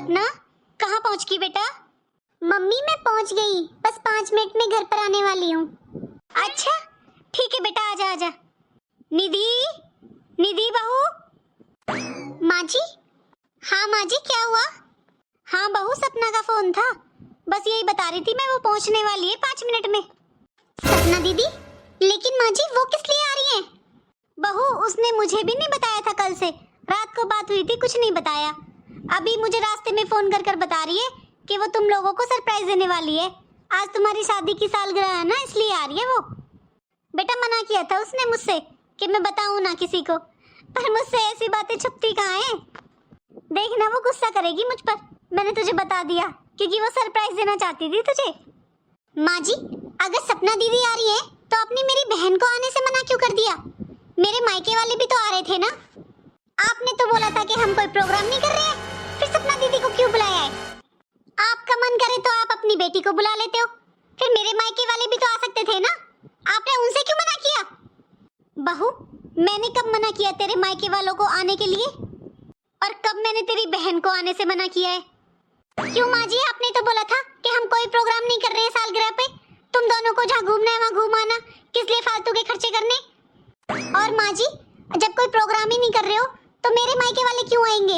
सपना, कहाँ पहुँच गई बेटा? मम्मी मैं पहुँच गई, बस 5 मिनट में घर पर आने वाली हूँ। अच्छा ठीक है बेटा, आजा आजा। निधि, निधि बहू। माँ जी? हाँ माँ जी, क्या हुआ? हाँ बहू, सपना का फोन था, बस यही बता रही थी मैं वो पहुँचने वाली है 5 मिनट में। सपना दीदी? लेकिन माँ जी वो किस लिए आ रही है? बहू उसने मुझे भी नहीं बताया था, कल से रात को बात हुई थी, कुछ नहीं बताया। अभी मुझे रास्ते में फोन कर कर बता रही है कि वो तुम लोगों को सरप्राइज देने वाली है। आज तुम्हारी शादी की सालगिरह है ना, इसलिए आ रही है वो। बेटा मना किया था उसने मुझसे कि मैं बताऊं ना किसी को, पर मुझसे ऐसी बातें छुपती कहाँ हैं। देखना वो गुस्सा करेगी मुझ पर, मैंने तुझे बता दिया क्योंकि वो सरप्राइज देना चाहती थी तुझे। माँ जी अगर सपना दीदी आ रही है तो आपने मेरी बहन को आने से मना क्यों कर दिया? मेरे मायके वाले भी तो आ रहे थे ना। आपने तो बोला था कि हम कोई प्रोग्राम नहीं कर रहे हैं, फिर सपना दीदी को क्यों बुलाया है? आपका मन करे तो आप अपनी बेटी को बुला लेते हो, फिर मेरे मायके वाले भी तो आ सकते थे ना, आपने उनसे क्यों मना किया? बहू मैंने कब मना किया तेरे मायके वालों को आने के लिए, और कब मैंने तेरी बहन को आने से मना किया है? क्यों माँ जी, आपने तो बोला था कि हम कोई प्रोग्राम नहीं कर रहे हैं सालगिरह पे, तुम दोनों को जहाँ घूमना है वहाँ घूम आना, किस लिए फालतू के खर्चे करने? और माँ जी जब कोई प्रोग्राम ही नहीं कर रहे हो तो मेरे मायके वाले क्यों आएंगे?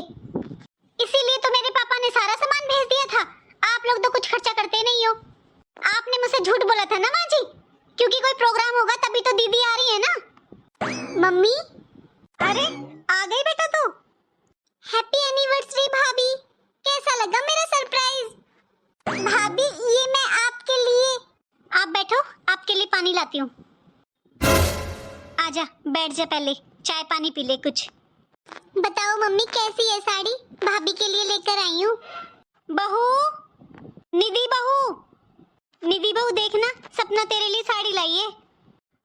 इसीलिए तो मेरे पापा ने सारा सामान भेज दिया था, आप लोग तो कुछ खर्चा करते नहीं हो। आपने मुझसे झूठ बोला था ना माँ जी, क्योंकि कोई प्रोग्राम होगा तभी तो दीदी आ रही है ना। मम्मी, अरे आ गई बेटा तू। हैप्पी एनिवर्सरी भाभी, कैसा लगा मेरा सरप्राइज? भाभी ये मैं आपके लिए। आप बैठो, आपके लिए पानी लाती हूँ। आजा बैठ जा, पहले चाय पानी पी ले कुछ। बताओ मम्मी कैसी है साड़ी, भाभी के लिए लेकर आई हूँ। बहू, निधि बहू, निधि बहू देखना सपना तेरे लिए साड़ी लाई है।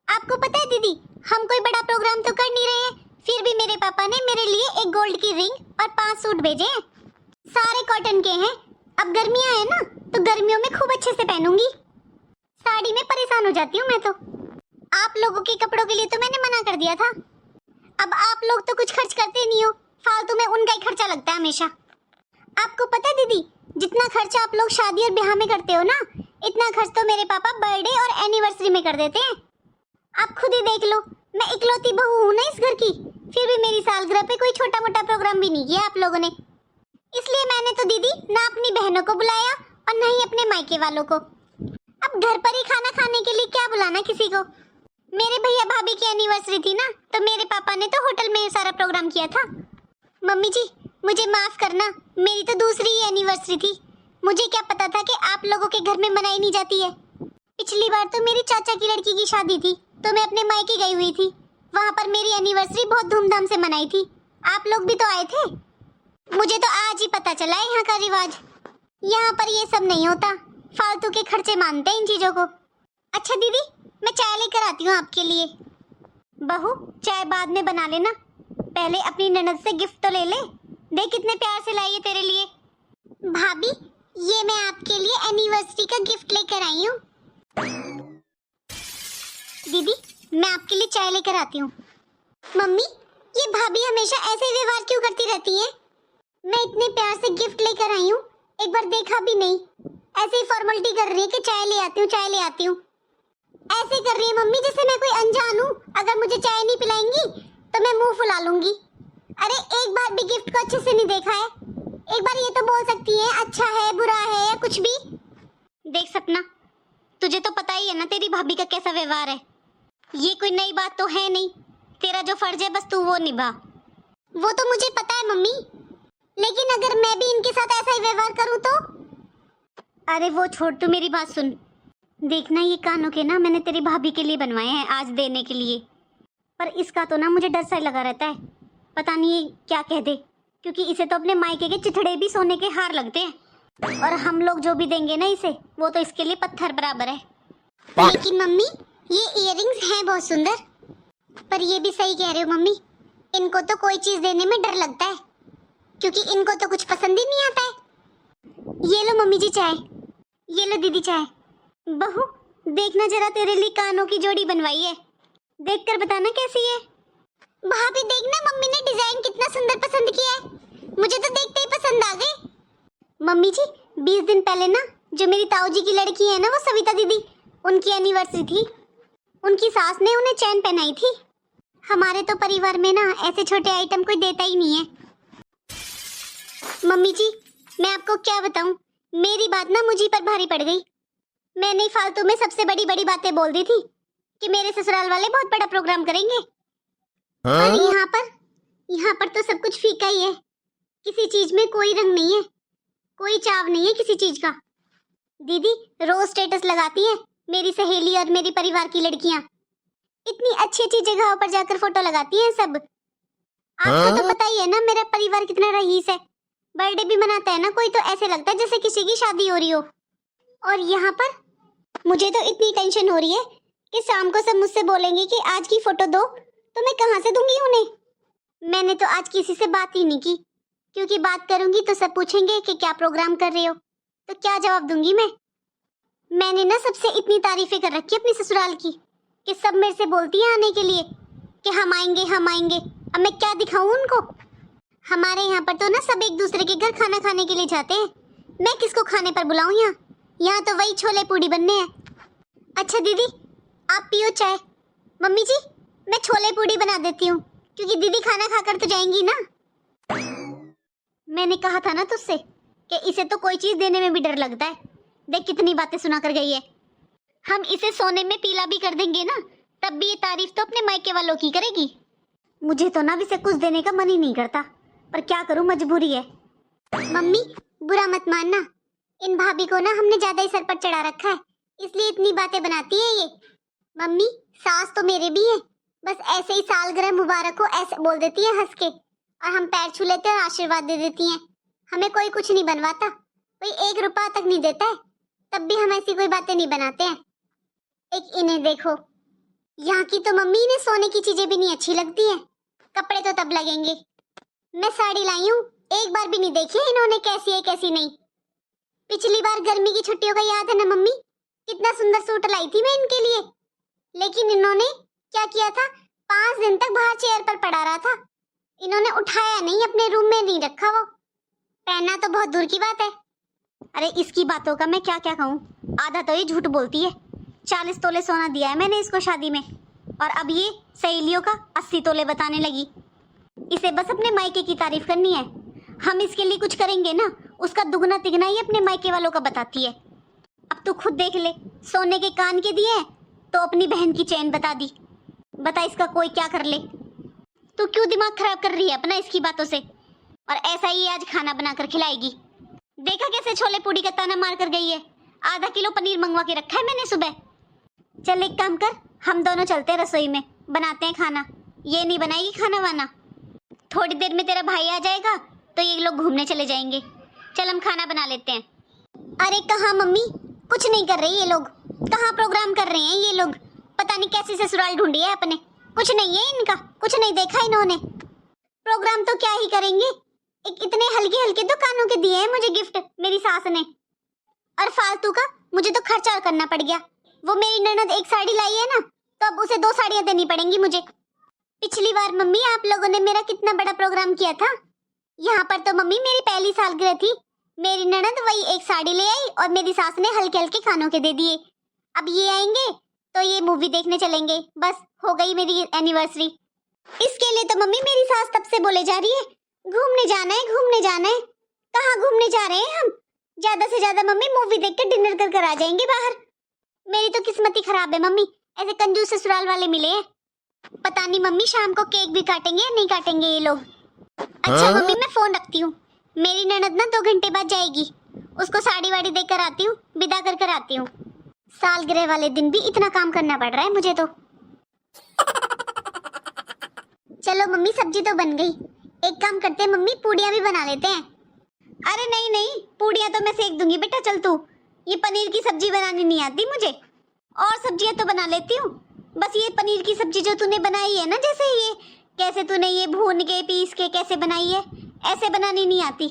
आपको पता है दीदी हम कोई बड़ा प्रोग्राम तो कर नहीं रहे हैं, फिर भी मेरे पापा ने मेरे लिए एक गोल्ड की रिंग और 5 सूट भेजे हैं, सारे कॉटन के हैं। अब गर्मियां है ना तो गर्मियों में खूब अच्छे से पहनूंगी, साड़ी में परेशान हो जाती हूँ मैं तो। आप लोगों के कपड़ों के लिए तो मैंने मना कर दिया था, अब आप लोग तो कुछ खर्च करते नहीं हो, फालतू में उनका ही खर्चा लगता है हमेशा। आपको पता है दीदी जितना खर्चा आप लोग शादी और ब्याह में करते हो ना, इतना खर्च तो मेरे पापा बर्थडे और एनिवर्सरी में कर देते हैं। आप खुद ही देख लो, मैं इकलौती बहू हूँ ना इस घर की, फिर भी मेरी सालगिरह पे कोई छोटा मोटा प्रोग्राम भी नहीं किया आप लोगों ने। इसलिए मैंने तो दीदी ना अपनी बहनों को बुलाया और ना ही अपने मायके वालों को। अब घर पर ही खाना खाने के लिए क्या बुलाना किसी को। मेरे भैया भाभी की एनिवर्सरी थी ना, तो मेरे पापा ने तो होटल में सारा प्रोग्राम किया था। मम्मी जी मुझे माफ करना, मेरी तो दूसरी ही एनिवर्सरी थी, मुझे क्या पता था कि आप लोगों के घर में मनाई नहीं जाती है। पिछली बार तो मेरी चाचा की लड़की की शादी थी तो मैं अपने मायके गई हुई थी, वहाँ पर मेरी एनिवर्सरी बहुत धूमधाम से मनाई थी, आप लोग भी तो आए थे। मुझे तो आज ही पता चला है यहाँ का रिवाज, यहाँ पर ये सब नहीं होता, फालतू के खर्चे मानते हैं इन चीजों को। अच्छा दीदी मैं चाय लेकर आती हूँ आपके लिए। बहू चाय बाद में बना लेना, पहले अपनी ननद से गिफ्ट तो ले ले, देख कितने प्यार से लाई है तेरे लिए। भाभी ये मैं आपके लिए एनिवर्सरी का गिफ्ट लेकर आई हूँ। दीदी मैं आपके लिए चाय लेकर आती हूँ। मम्मी ये भाभी हमेशा ऐसे व्यवहार क्यों करती रहती है? मैं इतने प्यार से गिफ्ट लेकर आई हूँ, एक बार देखा भी नहीं, ऐसे ही फॉर्मेलिटी कर रही है कि चाय ले आती हूँ चाय ले आती हूँ। ऐसे कर रही है मम्मी जैसे मैं कोई अनजान हूँ, अगर मुझे चाय नहीं पिलाएंगी तो मैं मुंह फुला लूंगी। अरे एक बार भी गिफ्ट को अच्छे से नहीं देखा है, एक बार ये तो बोल सकती है अच्छा है बुरा है या कुछ भी। देख सपना तुझे तो पता ही है ना तेरी भाभी का कैसा व्यवहार है, ये कोई नई बात तो है नहीं, तेरा जो फर्ज है बस तू वो निभा। वो तो मुझे पता है मम्मी, लेकिन अगर मैं भी इनके साथ ऐसा ही व्यवहार करूँ तो? अरे वो छोड़, तू मेरी बात सुन, देखना ये कानों के ना मैंने तेरी भाभी के लिए बनवाए हैं आज देने के लिए, पर इसका तो ना मुझे डर सा लगा रहता है, पता नहीं ये क्या कह दे, क्योंकि इसे तो अपने मायके के चिथड़े भी सोने के हार लगते हैं, और हम लोग जो भी देंगे ना इसे वो तो इसके लिए पत्थर बराबर है। लेकिन मम्मी ये इयररिंग्स हैं बहुत सुंदर, पर ये भी सही कह रहे हो मम्मी, इनको तो कोई चीज देने में डर लगता है, क्योंकि इनको तो कुछ पसंद ही नहीं आता है। ये लो मम्मी जी चाय, ये लो दीदी चाय। बहू देखना जरा तेरे लिए कानों की जोड़ी बनवाई है, देखकर बताना कैसी है। भाभी देखना मम्मी ने डिजाइन कितना सुंदर पसंद किया है, मुझे तो देखते ही पसंद आ गए। मम्मी जी 20 दिन पहले ना जो मेरी ताऊ जी की लड़की है ना, वो सविता दीदी, उनकी एनिवर्सरी थी। उनकी सास ने उन्हें चैन पहनाई थी। हमारे तो परिवार में ना ऐसे छोटे आइटम कोई देता ही नहीं है। मम्मी जी मैं आपको क्या बताऊं, मेरी बात ना मुझी पर भारी पड़ गई। मैंने फालतू में सबसे बड़ी बड़ी बातें बोल दी थी कि मेरे ससुराल वाले बहुत बड़ा प्रोग्राम करेंगे। और यहाँ पर तो सब कुछ फीका ही है। किसी चीज में कोई रंग नहीं है, कोई चाव नहीं है किसी चीज का। दीदी रोज स्टेटस लगाती है मेरी सहेली और मेरी परिवार की लड़कियां। इतनी अच्छी अच्छी जगहों पर जाकर फोटो लगाती हैं सब। आपको तो पता ही है ना मेरा परिवार कितना रईस है। बर्थडे भी मनाता है ना कोई तो ऐसे लगता है जैसे किसी की शादी हो रही हो। और यहाँ पर मुझे तो इतनी टेंशन हो रही है कि शाम को सब मुझसे बोलेंगे कि आज की फोटो दो, तो मैं कहाँ से दूंगी उन्हें। मैंने तो आज किसी से बात ही नहीं की, क्योंकि बात करूंगी तो सब पूछेंगे कि क्या प्रोग्राम कर रहे हो, तो क्या जवाब दूंगी मैं। मैंने ना सबसे इतनी तारीफें कर रखी अपनी ससुराल की कि सब मेरे से बोलती हैं आने के लिए कि हम आएंगे हम आएंगे। अब मैं क्या दिखाऊं उनको। हमारे यहाँ पर तो ना सब एक दूसरे के घर खाना खाने के लिए जाते हैं। मैं किसको खाने पर बुलाऊं यहाँ तो वही छोले पूड़ी बनने हैं। अच्छा दीदी आप पियो चाय। मम्मी जी मैं छोले पूड़ी बना देती हूँ, क्योंकि दीदी खाना खाकर तो जाएंगी ना। मैंने कहा था ना तुझसे कि इसे तो कोई चीज देने में भी डर लगता है। देख कितनी बातें सुना कर गई है। हम इसे सोने में पीला भी कर देंगे ना, तब भी ये तारीफ तो अपने मायके वालों की करेगी। मुझे तो ना इसे कुछ देने का मन ही नहीं करता, पर क्या करूं मजबूरी है। मम्मी बुरा मत मानना, इन भाभी को ना हमने ज्यादा ही सर पर चढ़ा रखा है, इसलिए इतनी बातें बनाती है ये। मम्मी सास तो मेरे भी है, बस ऐसे ही सालगिरह मुबारक हो ऐसे बोल देती है हंस के, और हम पैर छू लेते हैं और आशीर्वाद दे देती हैं। हमें कोई कुछ नहीं बनवाता, कोई 1 रुपया तक नहीं देता है, तब भी हम ऐसी कोई बातें नहीं बनाते हैं। एक इन्हें देखो, यहाँ की तो मम्मी इन्हें सोने की चीजें भी नहीं अच्छी लगती है, कपड़े तो तब लगेंगे। मैं साड़ी लाई हूँ, एक बार भी नहीं देखी है इन्होंने कैसी है कैसी नहीं। पिछली बार गर्मी की छुट्टियों का याद है ना मम्मी, कितना सुंदर सूट लाई थी मैं इनके लिए, लेकिन इन्होंने क्या किया था, 5 दिन तक बाहर चेयर पर पड़ा रहा था। इन्होंने उठाया नहीं, अपने रूम में नहीं रखा, वो पहना तो बहुत दूर की बात है। अरे इसकी बातों का मैं क्या क्या कहूँ, आधा तो ये झूठ बोलती है। 40 तोले सोना दिया है मैंने इसको शादी में, और अब ये सहेलियों का 80 तोले बताने लगी। इसे बस अपने मायके की तारीफ करनी है। हम इसके लिए कुछ करेंगे ना, उसका दुगना तिगना ही अपने मायके वालों का बताती है। अब तू खुद देख ले, सोने के कान के दिए तो अपनी बहन की चैन बता दी। बता इसका कोई क्या कर ले। तू क्यों दिमाग खराब कर रही है अपना इसकी बातों से। और ऐसा ही आज खाना बनाकर खिलाएगी। देखा कैसे छोले पूड़ी का ताना मार कर गई है। आधा किलो पनीर मंगवा के रखा है मैंने सुबह। चल एक काम कर, हम दोनों चलते हैं रसोई में, बनाते हैं खाना। ये नहीं बनाएगी खाना वाना। थोड़ी देर में तेरा भाई आ जाएगा तो ये लोग घूमने चले जाएंगे। चल हम खाना बना लेते हैं। अरे कहाँ मम्मी, कुछ नहीं कर रही ये लोग, कहाँ प्रोग्राम कर रहे हैं ये लोग। पता नहीं कैसी ससुराल ढूंढी है अपने, कुछ नहीं है इनका, कुछ नहीं देखा इन्होंने। प्रोग्राम तो क्या ही करेंगे, एक इतने हल्के हल्के तो कानों के दिए हैं मुझे गिफ्ट मेरी सास ने, और फालतू का मुझे तो खर्चा करना पड़ गया। वो मेरी ननद एक साड़ी लाई है ना, तो अब उसे 2 साड़ियां देनी पड़ेंगी मुझे। पिछली बार मम्मी आप लोगों ने मेरा कितना बड़ा प्रोग्राम किया था। यहाँ पर तो मम्मी मेरी पहली सालगिरह थी, मेरी ननद वही एक साड़ी ले आई और मेरी सास ने हल्के हल्के खानों के दे दिए। अब ये आएंगे तो ये मूवी देखने चलेंगे, बस हो गई मेरी एनिवर्सरी। इसके लिए तो मम्मी मेरी सास तब से बोले जा रही है घूमने जाना है घूमने जाना है। कहाँ घूमने जा रहे हैं हम, ज्यादा से ज्यादा मम्मी मूवी देख कर डिनर कर कर आ जाएंगे बाहर। मेरी तो किस्मत ही खराब है मम्मी, ऐसे कंजूस ससुराल वाले मिले हैं। पता नहीं मम्मी शाम को केक भी काटेंगे या नहीं काटेंगे ये लोग। अच्छा मम्मी मैं फोन रखती हूँ, मेरी ननद ना 2 घंटे बाद जाएगी, उसको साड़ी वाड़ी देकर आती हूँ, विदा कर कर आती हूँ। सालगिरह वाले दिन भी इतना काम करना पड़ रहा है मुझे तो। चलो मम्मी सब्जी तो बन गई, एक काम करते हैं मम्मी पूड़ियाँ भी बना लेते हैं। अरे नहीं नहीं, पूड़ियाँ तो मैं सेक दूंगी बेटा, चल तू। ये पनीर की सब्जी बनानी नहीं आती मुझे, और सब्जियां तो बना लेती हूँ, बस ये पनीर की सब्जी जो तूने बनाई है ना, जैसे ये कैसे तूने ये भून के पीस के कैसे बनाई है, ऐसे बनानी नहीं आती,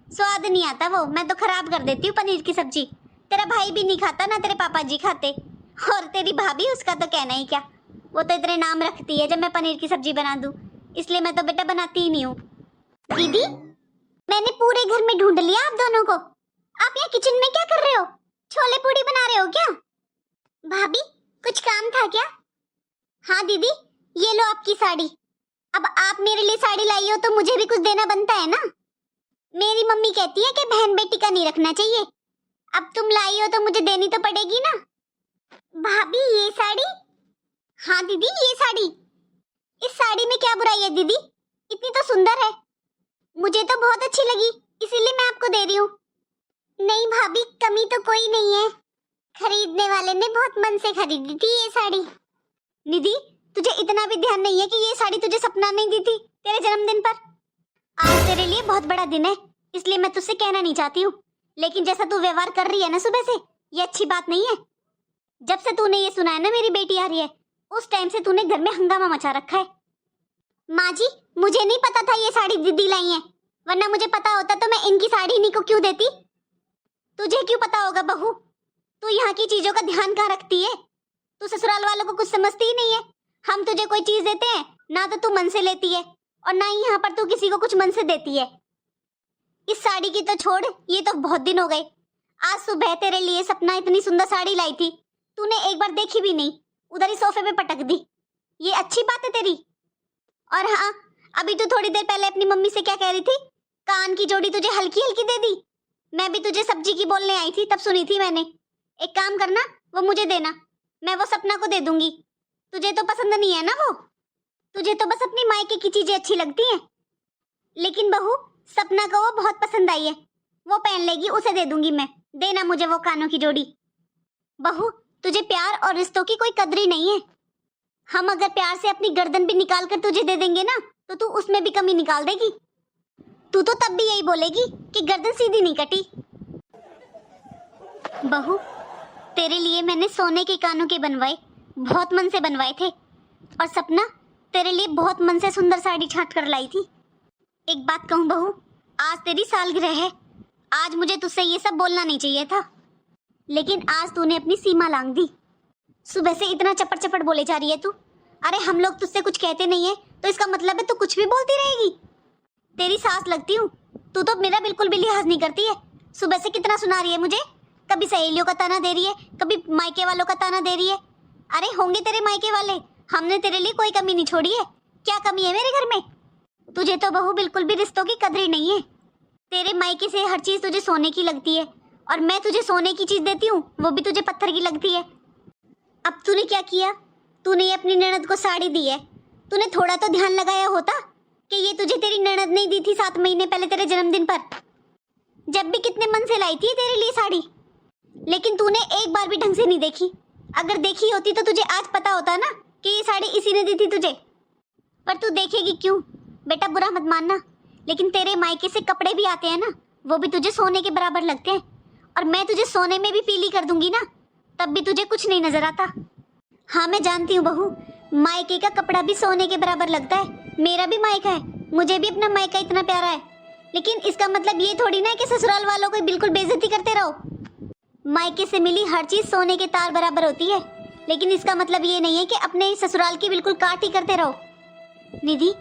स्वाद नहीं आता वो, मैं तो खराब कर देती हूँ पनीर की सब्जी। तेरा भाई भी नहीं खाता ना तेरे पापा जी खाते, और तेरी भाभी उसका तो कहना ही क्या, वो तो इतने नाम रखती है जब मैं पनीर की सब्जी बना दूँ, इसलिए मैं तो बेटा बनाती ही नहीं हूँ। दीदी मैंने पूरे घर में ढूंढ लिया आप दोनों को, किचन में क्या कर रहे हो? छोले पूड़ी बना रहे हो क्या? भाभी कुछ काम था क्या? हाँ दीदी, ये लो आपकी साड़ी। अब आप मेरे लिए साड़ी लाई हो तो मुझे भी कुछ देना बनता है ना। मेरी मम्मी कहती है कि बहन बेटी का नहीं रखना चाहिए। अब तुम लाई हो तो मुझे देनी तो पड़ेगी ना। भाभी ये साड़ी? हाँ दीदी ये साड़ी। इस साड़ी में क्या बुराई है दीदी? इतनी तो सुंदर है। मुझे तो बहुत अच्छी लगी, इसीलिए मैं आपको दे रही हूँ। नहीं भाभी, कमी तो कोई नहीं है। खरीदने वाले ने बहुत मन से खरीदी थी ये साड़ी। निधि, तुझे इतना भी ध्यान नहीं है कि ये साड़ी तुझे सपना नहीं दी थी तेरे जन्मदिन पर? आज तेरे लिए बहुत बड़ा दिन है, इसलिए मैं तुझसे कहना नहीं चाहती हूँ, लेकिन जैसा तू व्यवहार कर रही है ना सुबह से, ये अच्छी बात नहीं है। जब से तूने ये सुना है ना मेरी बेटी आ रही है, उस टाइम से तूने घर में हंगामा मचा रखा है। माँ जी, मुझे नहीं पता था ये साड़ी दीदी लाई है, वरना मुझे पता होता तो मैं इनकी साड़ी इन्हीं को क्यों देती। तुझे क्यों पता होगा बहू? तू यहाँ की चीजों का ध्यान कहाँ रखती है? तू ससुराल वालों को कुछ समझती ही नहीं है। हम तुझे कोई चीज देते हैं ना तो तू मन से लेती है, और ना ही यहाँ पर तू किसी को कुछ मन से देती है। इस साड़ी की तो छोड़, ये तो बहुत दिन हो गए। आज सुबह तेरे लिए सपना इतनी सुंदर साड़ी लाई थी, तूने एक बार देखी भी नहीं, उधर ही सोफे पे पटक दी। ये अच्छी बात है तेरी? और हाँ, अभी तू थोड़ी देर पहले अपनी मम्मी से क्या कह रही थी? कान की जोड़ी तुझे हल्की हल्की दे दी। मैं भी तुझे सब्जी की बोलने आई थी, तब सुनी थी मैंने। एक काम करना, वो मुझे देना, मैं वो सपना को दे दूंगी। तुझे तो पसंद नहीं है ना वो, तुझे तो बस अपनी मायके की चीजें अच्छी लगती हैं। लेकिन बहू, सपना को वो बहुत पसंद आई है, वो पहन लेगी, उसे दे दूंगी मैं। देना मुझे वो कानों की जोड़ी। बहू, तुझे प्यार और रिश्तों की कोई कदर ही नहीं है। हम अगर प्यार से अपनी गर्दन भी निकाल कर तुझे दे देंगे ना, तो तू उसमें भी कमी निकाल देगी। तू तो तब भी यही बोलेगी कि गर्दन सीधी नहीं कटी। बहू, तेरे लिए मैंने सोने के कानों के बनवाए, बहुत मन से बनवाए थे। और सपना, तेरे लिए बहुत मन से सुंदर साड़ी छांट कर लाई थी। एक बात कहूँ बहू, आज तेरी सालगिरह है। आज मुझे तुझसे ये सब बोलना नहीं चाहिए था, लेकिन आज तूने अपनी सीमा लांघ दी। सुबह से इतना चपड़ चपड़ बोले जा रही है तू। अरे हम लोग तुझसे कुछ कहते नहीं है तो इसका मतलब है तू कुछ भी बोलती रहेगी? तेरी सास लगती हूँ, तू तो मेरा बिल्कुल भी लिहाज नहीं करती है। सुबह से कितना सुना रही है मुझे, कभी सहेलियों का ताना दे रही है, कभी मायके वालों का ताना दे रही है। अरे होंगे तेरे मायके वाले, हमने तेरे लिए कोई कमी नहीं छोड़ी है। क्या कमी है मेरे घर में? तुझे तो बहू बिल्कुल भी रिश्तों की कदर ही नहीं है। तेरे मायके से हर चीज तुझे सोने की लगती है, और मैं तुझे सोने की चीज देती हूँ, वो भी तुझे पत्थर की लगती है। अब तूने क्या किया? तूने ये अपनी ननद को साड़ी दी है। तूने थोड़ा तो ध्यान लगाया होता कि ये तुझे तेरी ननद नहीं दी थी 7 महीने पहले तेरे जन्मदिन पर, जब भी कितने मन से लाई थी तेरे लिए साड़ी। लेकिन तूने एक बार भी ढंग से नहीं देखी। अगर देखी होती तो तुझे आज पता होता ना कि ये साड़ी इसी ने दी थी तुझे। पर तू देखेगी क्यों? बेटा बुरा मत मानना, लेकिन तेरे मायके से कपड़े भी आते हैं ना, वो भी तुझे सोने के बराबर लगते हैं। और मैं तुझे सोने में भी पीली कर दूंगी ना, तब भी तुझे कुछ नहीं नजर आता। हाँ मैं जानती हूँ बहू, मायके का कपड़ा भी सोने के बराबर लगता है। मेरा भी मायका है, मुझे भी अपना मायका इतना प्यारा है। लेकिन इसका मतलब ये थोड़ी ना है कि ससुराल वालों को बिल्कुल बेइज्जती करते रहो। मायके से मिली हर चीज सोने के तार बराबर होती है, लेकिन इसका मतलब ये नहीं है कि अपने ससुराल की बिल्कुल काट ही करते रहो। निधि,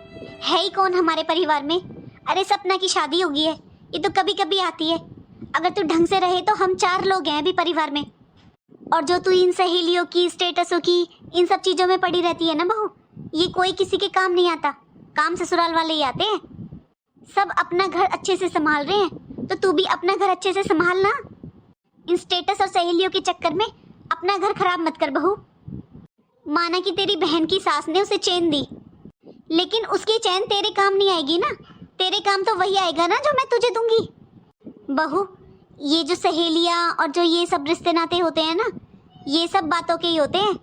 है ही कौन हमारे परिवार में? अरे सपना की शादी होगी है, ये तो कभी कभी आती है। अगर तू ढंग से रहे तो हम 4 लोग हैं अभी परिवार में। और जो तू इन सहेलियों की, स्टेटसों की, इन सब चीजों में पड़ी रहती है ना बहू, ये कोई किसी के काम नहीं आता। काम ससुराल वाले ही आते हैं। सब अपना घर अच्छे से संभाल रहे हैं, तो तू भी अपना घर अच्छे से संभाल ना। इन स्टेटस और सहेलियों के चक्कर में अपना घर खराब मत कर बहू। माना कि तेरी बहन की सास ने उसे चैन दी, लेकिन उसकी चैन तेरे काम नहीं आएगी ना। तेरे काम तो वही आएगा ना जो मैं तुझे दूंगी। बहू, ये जो सहेलियां और जो ये सब रिश्ते नाते होते हैं ना, ये सब बातों के ही होते हैं।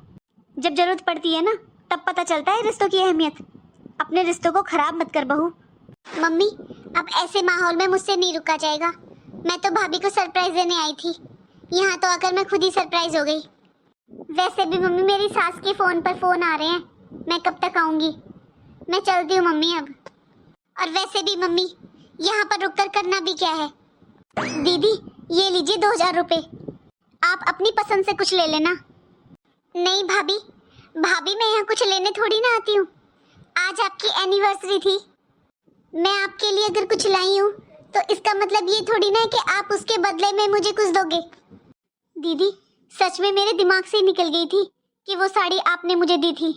जब जरूरत पड़ती है ना, तब पता चलता है रिश्तों की अहमियत। अपने रिश्तों को खराब मत कर बहू। मम्मी, अब ऐसे माहौल में मुझसे नहीं रुका जाएगा। मैं तो भाभी को सरप्राइज देने आई थी, यहाँ तो आकर मैं खुद ही सरप्राइज हो गई। वैसे भी मम्मी, मेरी सास के फोन पर फोन आ रहे हैं, मैं कब तक आऊंगी? मैं चलती हूँ मम्मी अब। और वैसे भी मम्मी, यहाँ पर रुककर करना भी क्या है? दीदी, ये लीजिए 2000 रुपए, आप अपनी पसंद से कुछ ले लेना। नहीं भाभी, भाभी मैं यहाँ कुछ लेने थोड़ी ना आती हूँ। आज आपकी एनिवर्सरी थी, मैं आपके लिए अगर कुछ लाई हूँ तो इसका मतलब ये थोड़ी ना है कि आप उसके बदले में मुझे कुछ दोगे। दीदी सच में मेरे दिमाग से निकल गई थी कि वो साड़ी आपने मुझे दी थी।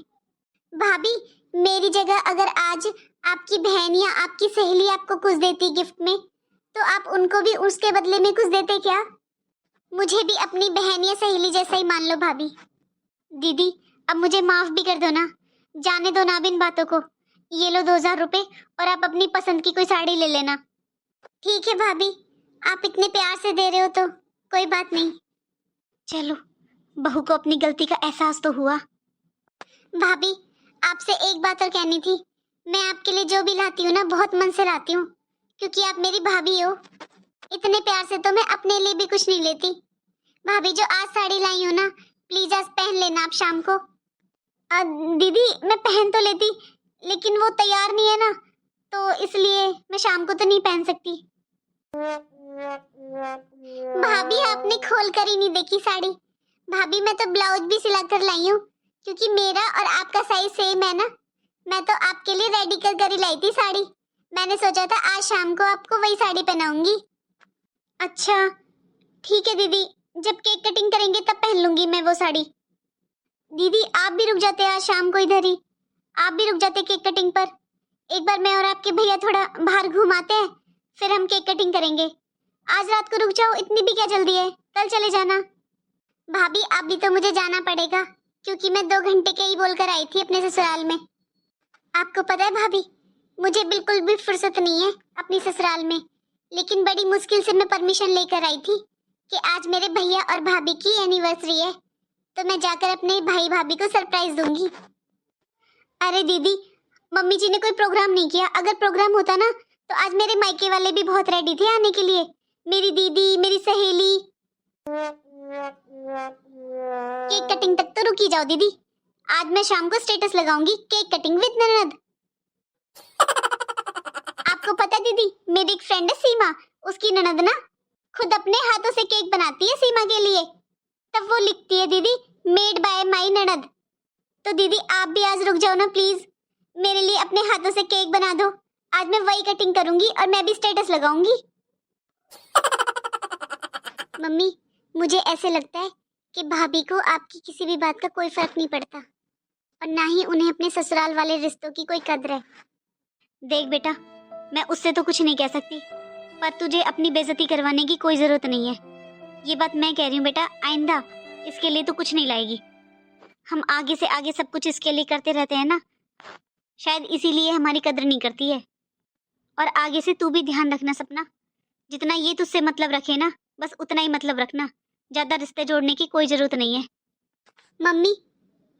भाभी मेरी जगह अगर आज आपकी बहन या आपकी सहेली आपको कुछ देती गिफ्ट में, तो आप उनको भी उसके बदले में कुछ देते क्या? मुझे भी अपनी बहन या सहेली जैसा ही मान लो भाभी। दीदी अब मुझे माफ भी कर दो ना, जाने दो ना अब इन बातों को। ये लो 2000 रुपए और आप अपनी पसंद की कोई साड़ी ले लेना। ठीक है भाभी, आप इतने प्यार से दे रहे हो तो कोई बात नहीं। चलो बहू को अपनी गलती का एहसास तो हुआ। भाभी आपसे एक बात और कहनी थी, मैं आपके लिए जो भी लाती हूँ ना बहुत मन से लाती हूँ, क्योंकि आप मेरी भाभी हो। इतने प्यार से तो मैं अपने लिए भी कुछ नहीं लेती। भाभी जो आज साड़ी लाई हूँ ना, प्लीज आज पहन लेना आप शाम को। दीदी मैं पहन तो लेती, लेकिन वो तैयार नहीं है ना, तो इसलिए मैं शाम को तो नहीं पहन सकती। भाभी आपने खोल कर ही नहीं देखी साड़ी। भाभी मैं तो ब्लाउज भी सिला कर लाई हूँ, क्योंकि मेरा और आपका साइज सेम है ना। मैं तो आपके लिए रेडी कर ही लाई थी साड़ी। मैंने सोचा था आज शाम को आपको वही साड़ी पहनाऊंगी। अच्छा ठीक है दीदी, जब केक कटिंग करेंगे तब पहन लूंगी मैं वो साड़ी। दीदी आप भी रुक जाते आज शाम को इधर ही, आप भी रुक जाते केक कटिंग पर। एक बार मैं और आपके भैया थोड़ा बाहर घुमाते हैं, फिर हम केक कटिंग करेंगे। आज रात को रुक जाओ, इतनी भी क्या जल्दी है, कल चले जाना। भाभी अब भी तो मुझे जाना पड़ेगा, क्योंकि मैं 2 घंटे के ही बोलकर आई थी अपने ससुराल में। आपको पता है भाभी, मुझे बिल्कुल भी फुर्सत नहीं है अपनी ससुराल में, लेकिन बड़ी मुश्किल से मैं परमिशन लेकर आई थी कि आज मेरे भैया और भाभी की एनिवर्सरी है, तो मैं जाकर अपने भाई भाभी को सरप्राइज दूंगी। अरे दीदी मम्मी जी ने कोई प्रोग्राम नहीं किया, अगर प्रोग्राम होता ना तो आज मेरे मायके वाले भी बहुत रेडी थे आने के लिए, मेरी दीदी मेरी सहेली। केक कटिंग तक तो रुकी जाओ दीदी, आज मैं शाम को स्टेटस लगाऊंगी केक कटिंग विद ननद। आपको पता है दीदी, मेरी एक फ्रेंड है सीमा, उसकी ननद ना खुद अपने हाथों से केक बनाती है सीमा के लिए, तब वो लिखती है दीदी मेड बाय माई ननद। तो दीदी आप भी आज रुक जाओ ना प्लीज, मेरे लिए अपने हाथों से केक बना दो, आज मैं वही कटिंग करूंगी और मैं भी स्टेटस लगाऊंगी। मम्मी मुझे ऐसे लगता है कि भाभी को आपकी किसी भी बात का कोई फर्क नहीं पड़ता, और ना ही उन्हें अपने ससुराल वाले रिश्तों की कोई कद्र है। देख बेटा मैं उससे तो कुछ नहीं कह सकती, पर तुझे अपनी बेइज्जती करवाने की कोई जरूरत नहीं है। ये बात मैं कह रही हूँ बेटा, आइंदा इसके लिए तो कुछ नहीं लाएगी। हम आगे से आगे सब कुछ इसके लिए करते रहते हैं ना, शायद इसीलिए हमारी कद्र नहीं करती है। और आगे से तू भी ध्यान रखना सपना, जितना ये तुझसे मतलब रखे ना बस उतना ही मतलब रखना, ज्यादा रिश्ते जोड़ने की कोई जरूरत नहीं है। मम्मी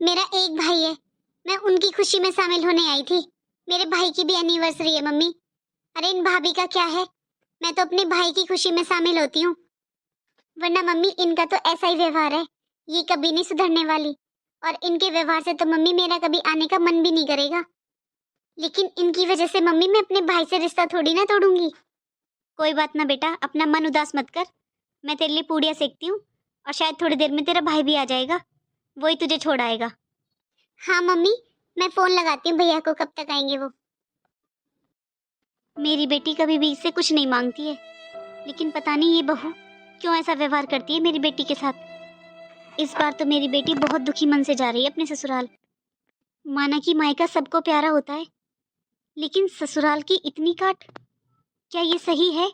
मेरा एक भाई है, मैं उनकी खुशी में शामिल होने आई थी, मेरे भाई की भी एनिवर्सरी है मम्मी। अरे इन भाभी का क्या है, मैं तो अपने भाई की खुशी में शामिल होती हूँ, वरना मम्मी इनका तो ऐसा ही व्यवहार है, ये कभी नहीं सुधरने वाली, और इनके व्यवहार से तो मम्मी मेरा कभी आने का मन भी नहीं करेगा। लेकिन इनकी वजह से मम्मी मैं अपने भाई से रिश्ता थोड़ी ना तोड़ूंगी। कोई बात ना बेटा, अपना मन उदास मत कर, मैं तेरे लिए पूड़ियाँ सेकती हूँ, और शायद थोड़ी देर में तेरा भाई भी आ जाएगा, वही तुझे छोड़ आएगा। हाँ मम्मी मैं फोन लगाती हूँ भैया को, कब तक आएंगे वो। मेरी बेटी कभी भी इससे कुछ नहीं मांगती है, लेकिन पता नहीं ये बहू क्यों ऐसा व्यवहार करती है मेरी बेटी के साथ। इस बार तो मेरी बेटी बहुत दुखी मन से जा रही है अपने ससुराल। माना कि मायका सबको प्यारा होता है, लेकिन ससुराल की इतनी काट, क्या ये सही है?